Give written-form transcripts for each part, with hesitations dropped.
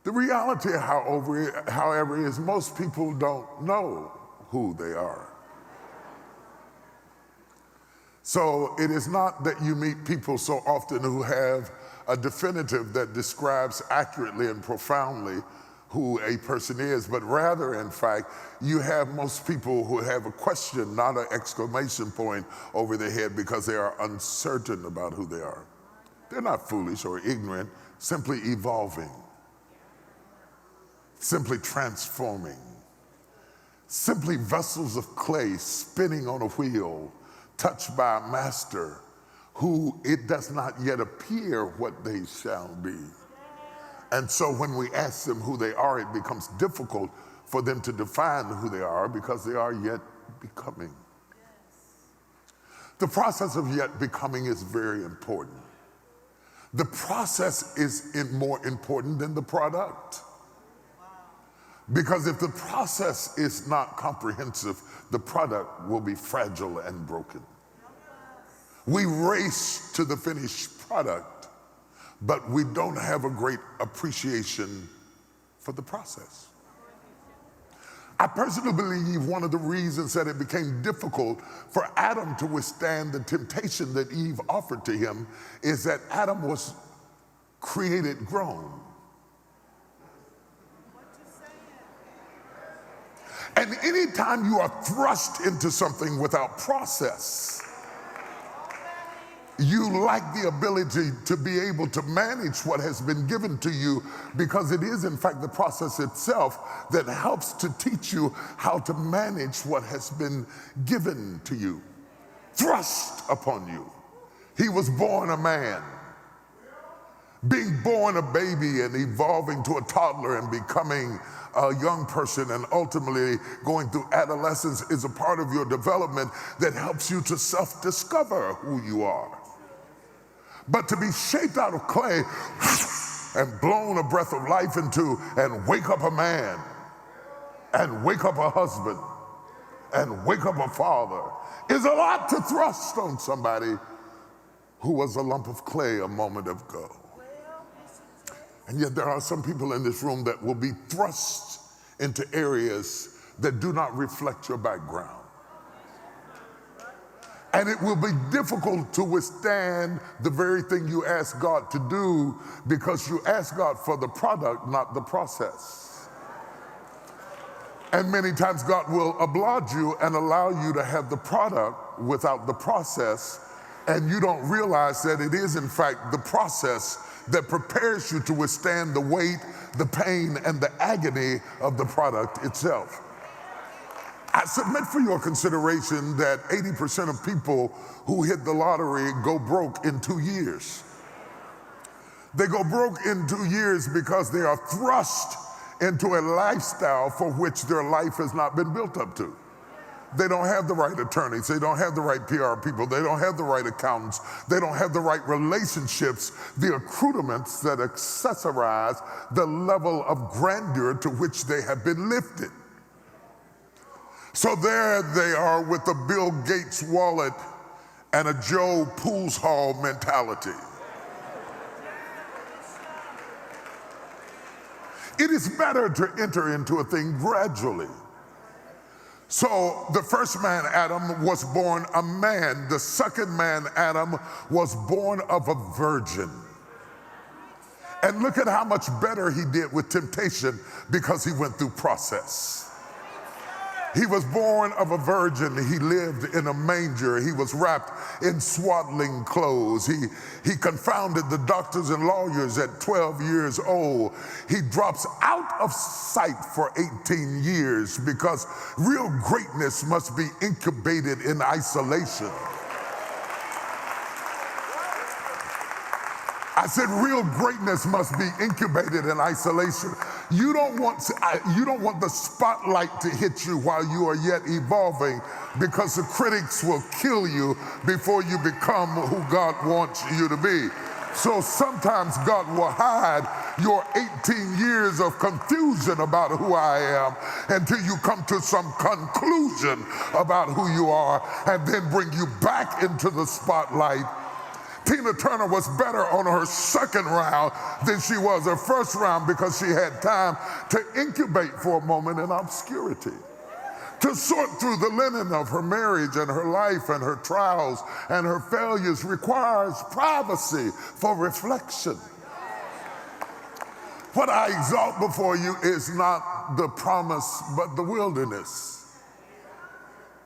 The reality, however, is most people don't know who they are. So it is not that you meet people so often who have a definitive that describes accurately and profoundly who a person is, but rather, in fact, you have most people who have a question, not an exclamation point over their head, because they are uncertain about who they are. They're not foolish or ignorant, simply evolving, simply transforming, simply vessels of clay spinning on a wheel, touched by a master who it does not yet appear what they shall be. And so when we ask them who they are, it becomes difficult for them to define who they are because they are yet becoming. The process of yet becoming is very important. The process is more important than the product. Because if the process is not comprehensive, the product will be fragile and broken. We race to the finished product, but we don't have a great appreciation for the process. I personally believe one of the reasons that it became difficult for Adam to withstand the temptation that Eve offered to him is that Adam was created grown. And anytime you are thrust into something without process, you lack the ability to be able to manage what has been given to you, because it is in fact the process itself that helps to teach you how to manage what has been given to you, thrust upon you. He was born a man. Being born a baby and evolving to a toddler and becoming a young person and ultimately going through adolescence is a part of your development that helps you to self-discover who you are. But to be shaped out of clay and blown a breath of life into and wake up a man and wake up a husband and wake up a father is a lot to thrust on somebody who was a lump of clay a moment ago. And yet there are some people in this room that will be thrust into areas that do not reflect your background. And it will be difficult to withstand the very thing you ask God to do, because you ask God for the product, not the process. And many times God will oblige you and allow you to have the product without the process, and you don't realize that it is in fact the process that prepares you to withstand the weight, the pain, and the agony of the product itself. I submit for your consideration that 80% of people who hit the lottery go broke in 2 years. They go broke in 2 years because they are thrust into a lifestyle for which their life has not been built up to. They don't have the right attorneys, they don't have the right PR people, they don't have the right accountants, they don't have the right relationships, the accoutrements that accessorize the level of grandeur to which they have been lifted. So there they are with a Bill Gates wallet and a Joe Pools Hall mentality. It is better to enter into a thing gradually. So the first man, Adam, was born a man. The second man, Adam, was born of a virgin. And look at how much better he did with temptation because he went through process. He was born of a virgin. He lived in a manger. He was wrapped in swaddling clothes. He confounded the doctors and lawyers at 12 years old. He drops out of sight for 18 years because real greatness must be incubated in isolation. I said real greatness must be incubated in isolation. You don't want the spotlight to hit you while you are yet evolving, because the critics will kill you before you become who God wants you to be. So sometimes God will hide your 18 years of confusion about who I am until you come to some conclusion about who you are, and then bring you back into the spotlight Tina Turner was better on her second round than she was her first round because she had time to incubate for a moment in obscurity, to sort through the linen of her marriage and her life and her trials and her failures requires privacy for reflection. What I exalt before you is not the promise, but the wilderness.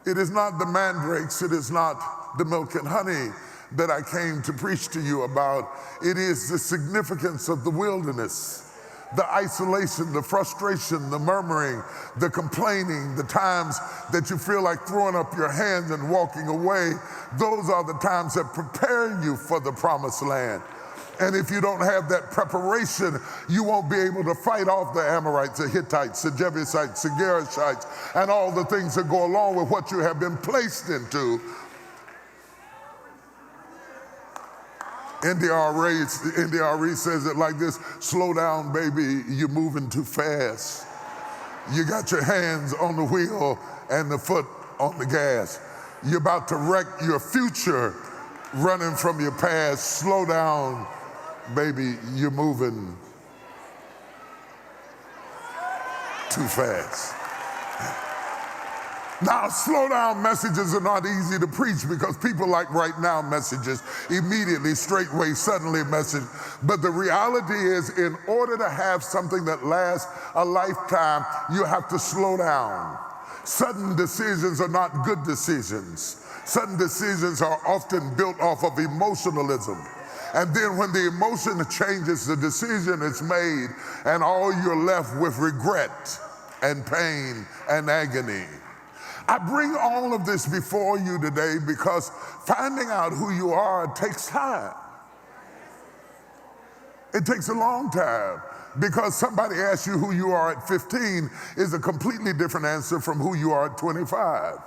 It is not the mandrakes, it is not the milk and honey that I came to preach to you about. It is the significance of the wilderness, the isolation, the frustration, the murmuring, the complaining, the times that you feel like throwing up your hands and walking away. Those are the times that prepare you for the promised land. And if you don't have that preparation, you won't be able to fight off the Amorites, the Hittites, the Jebusites, the Girgashites, and all the things that go along with what you have been placed into. NDRE says it like this: slow down, baby, you're moving too fast. You got your hands on the wheel and the foot on the gas. You're about to wreck your future running from your past. Slow down, baby, you're moving too fast. Now, slow down messages are not easy to preach because people like right now messages, immediately, straightway, suddenly message. But the reality is, in order to have something that lasts a lifetime, you have to slow down. Sudden decisions are not good decisions. Sudden decisions are often built off of emotionalism. And then when the emotion changes, the decision is made, and all you're left with regret and pain and agony. I bring all of this before you today because finding out who you are takes time. It takes a long time, because somebody asks you who you are at 15 is a completely different answer from who you are at 25.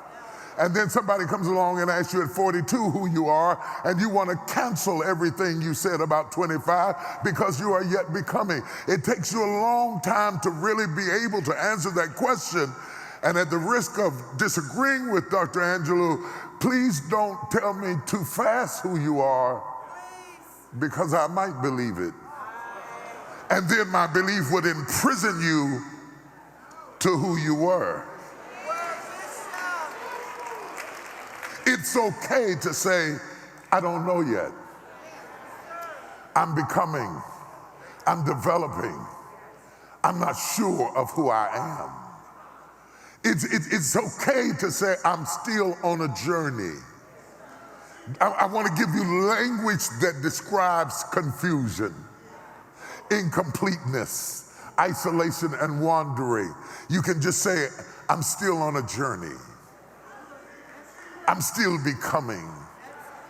And then somebody comes along and asks you at 42 who you are, and you want to cancel everything you said about 25 because you are yet becoming. It takes you a long time to really be able to answer that question. And at the risk of disagreeing with Dr. Angelou, please don't tell me too fast who you are, because I might believe it. And then my belief would imprison you to who you were. It's okay to say, I don't know yet. I'm becoming. I'm developing. I'm not sure of who I am. It's okay to say, I'm still on a journey. I want to give you language that describes confusion, incompleteness, isolation, and wandering. You can just say, I'm still on a journey. I'm still becoming.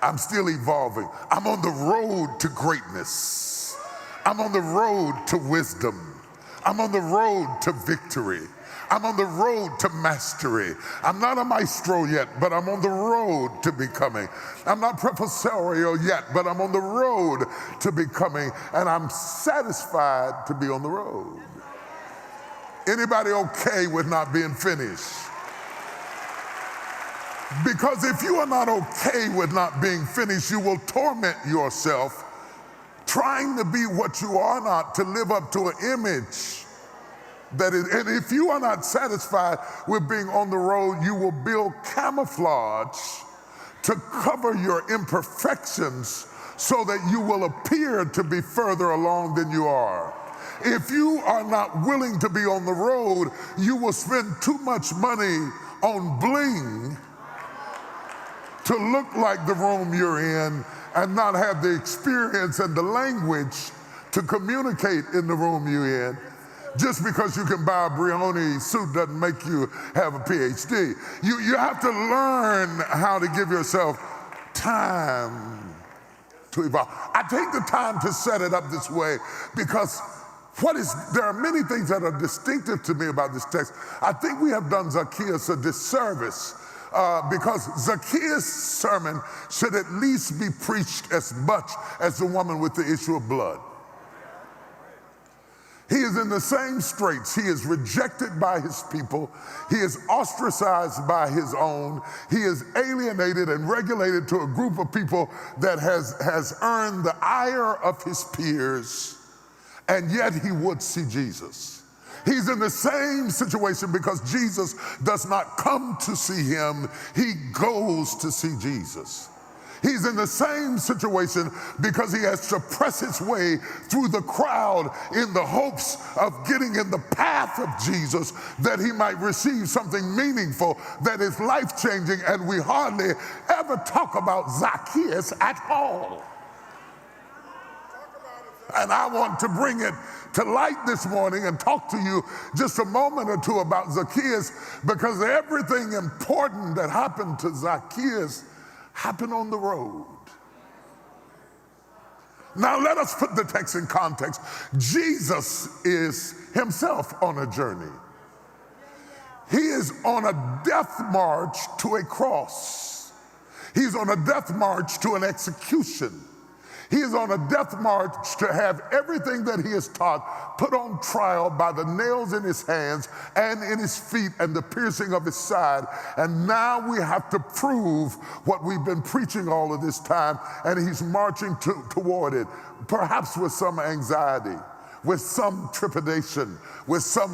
I'm still evolving. I'm on the road to greatness. I'm on the road to wisdom. I'm on the road to victory. I'm on the road to mastery. I'm not a maestro yet, but I'm on the road to becoming. I'm not professorial yet, but I'm on the road to becoming, and I'm satisfied to be on the road. Anybody okay with not being finished? Because if you are not okay with not being finished, you will torment yourself trying to be what you are not, to live up to an image. And if you are not satisfied with being on the road, you will build camouflage to cover your imperfections so that you will appear to be further along than you are. If you are not willing to be on the road, you will spend too much money on bling to look like the room you're in and not have the experience and the language to communicate in the room you're in. Just because you can buy a Brioni suit doesn't make you have a PhD. You have to learn how to give yourself time to evolve. I take the time to set it up this way because there are many things that are distinctive to me about this text. I think we have done Zacchaeus a disservice because Zacchaeus' sermon should at least be preached as much as the woman with the issue of blood. He is in the same straits. He is rejected by his people. He is ostracized by his own. He is alienated and regulated to a group of people that has earned the ire of his peers, and yet he would see Jesus. He's in the same situation because Jesus does not come to see him. He goes to see Jesus. He's in the same situation because he has to press his way through the crowd in the hopes of getting in the path of Jesus that he might receive something meaningful that is life-changing, and we hardly ever talk about Zacchaeus at all. And I want to bring it to light this morning and talk to you just a moment or two about Zacchaeus, because everything important that happened to Zacchaeus happened on the road. Now let us put the text in context. Jesus is himself on a journey. He is on a death march to a cross. He's on a death march to an execution. He is on a death march to have everything that he is taught put on trial by the nails in his hands and in his feet and the piercing of his side. And now we have to prove what we've been preaching all of this time, and he's marching toward it, perhaps with some anxiety, with some trepidation, with some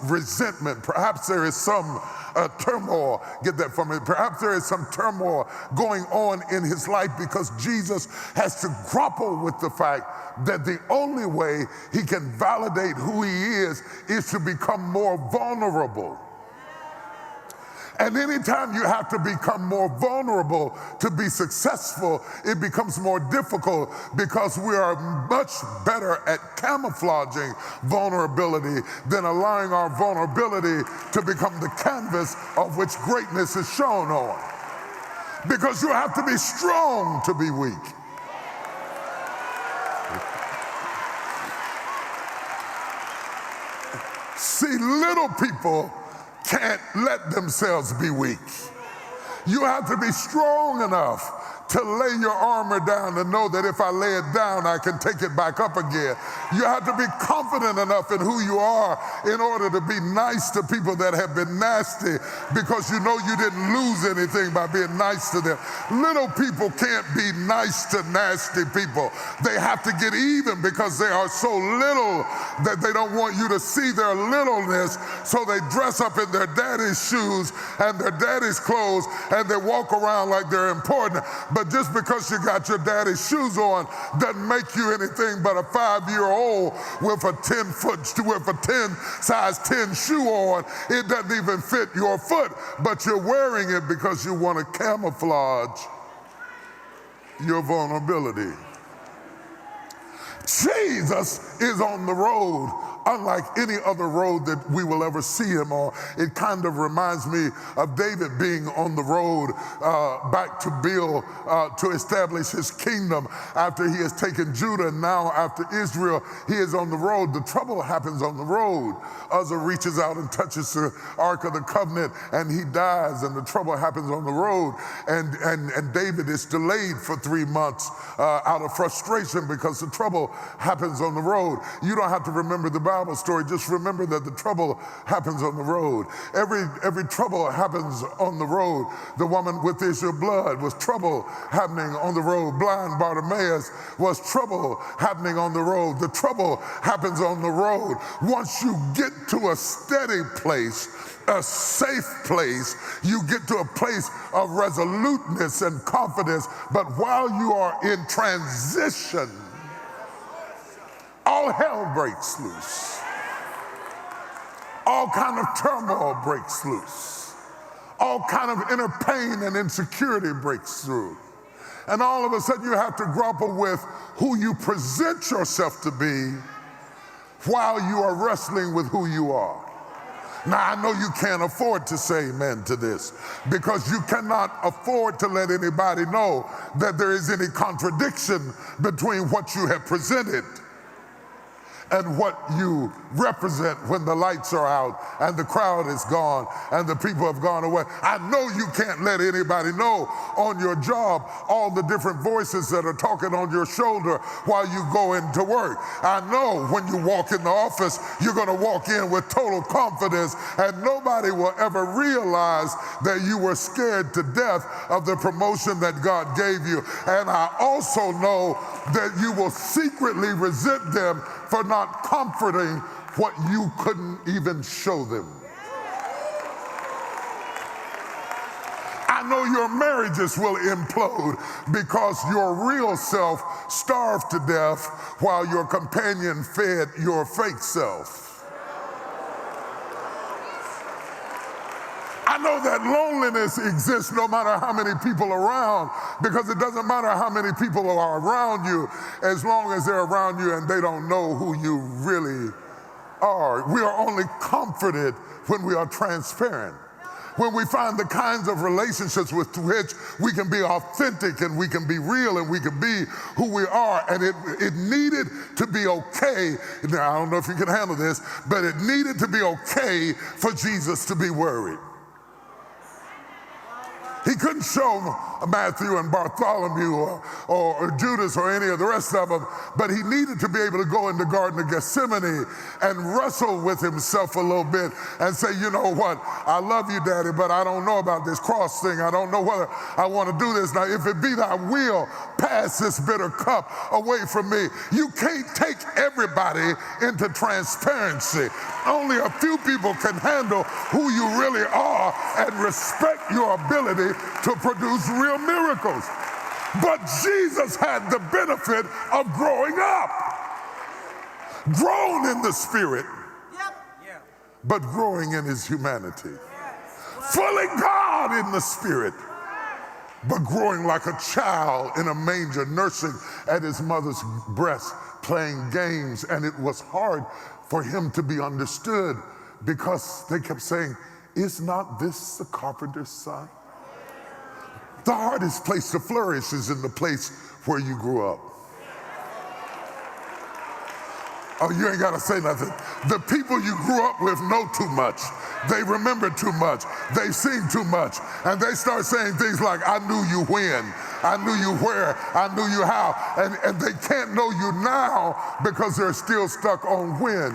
resentment. Perhaps there is some turmoil. Get that from me. Perhaps there is some turmoil going on in his life because Jesus has to grapple with the fact that the only way he can validate who he is to become more vulnerable. And anytime you have to become more vulnerable to be successful, it becomes more difficult because we are much better at camouflaging vulnerability than allowing our vulnerability to become the canvas of which greatness is shown on. Because you have to be strong to be weak. See, little people can't let themselves be weak. You have to be strong enough to lay your armor down and know that if I lay it down, I can take it back up again. You have to be confident enough in who you are in order to be nice to people that have been nasty, because you know you didn't lose anything by being nice to them. Little people can't be nice to nasty people. They have to get even because they are so little that they don't want you to see their littleness, so they dress up in their daddy's shoes and their daddy's clothes and they walk around like they're important. But just because you got your daddy's shoes on doesn't make you anything but a 5-year-old with a 10 size 10 shoe on. It doesn't even fit your foot, but you're wearing it because you want to camouflage your vulnerability. Jesus is on the road unlike any other road that we will ever see him on. It kind of reminds me of David being on the road back to build, to establish his kingdom after he has taken Judah. And now after Israel, he is on the road. The trouble happens on the road. Uzzah reaches out and touches the Ark of the Covenant and he dies, and the trouble happens on the road. And David is delayed for 3 months out of frustration because the trouble happens on the road. You don't have to remember the Bible story, just remember that the trouble happens on the road. Every trouble happens on the road. The woman with the issue of blood was trouble happening on the road. Blind Bartimaeus was trouble happening on the road. The trouble happens on the road. Once you get to a steady place, a safe place, you get to a place of resoluteness and confidence. But while you are in transition, all hell breaks loose. All kind of turmoil breaks loose. All kind of inner pain and insecurity breaks through. And all of a sudden you have to grapple with who you present yourself to be while you are wrestling with who you are. Now, I know you can't afford to say amen to this, because you cannot afford to let anybody know that there is any contradiction between what you have presented and what you represent when the lights are out and the crowd is gone and the people have gone away. I know you can't let anybody know on your job all the different voices that are talking on your shoulder while you go into work. I know when you walk in the office, you're going to walk in with total confidence and nobody will ever realize that you were scared to death of the promotion that God gave you. And I also know that you will secretly resent them for not comforting what you couldn't even show them. I know your marriages will implode because your real self starved to death while your companion fed your fake self. I know that loneliness exists no matter how many people are around, because it doesn't matter how many people are around you as long as they're around you and they don't know who you really are. We are only comforted when we are transparent, when we find the kinds of relationships with which we can be authentic and we can be real and we can be who we are. And it needed to be okay. Now, I don't know if you can handle this, but it needed to be okay for Jesus to be worried. He couldn't show Matthew and Bartholomew or Judas or any of the rest of them, but he needed to be able to go in the Garden of Gethsemane and wrestle with himself a little bit and say, you know what, I love you, Daddy, but I don't know about this cross thing. I don't know whether I want to do this. Now, if it be thy will, pass this bitter cup away from me. You can't take everybody into transparency. Only a few people can handle who you really are and respect your ability to produce real miracles. But Jesus had the benefit of growing up. Grown in the Spirit, but growing in his humanity. Fully God in the Spirit, but growing like a child in a manger, nursing at his mother's breast, playing games. And it was hard for him to be understood because they kept saying, is not this the carpenter's son? The hardest place to flourish is in the place where you grew up. Oh, you ain't got to say nothing. The people you grew up with know too much. They remember too much. They've seen too much. And they start saying things like, I knew you when, I knew you where, I knew you how. And they can't know you now because they're still stuck on when.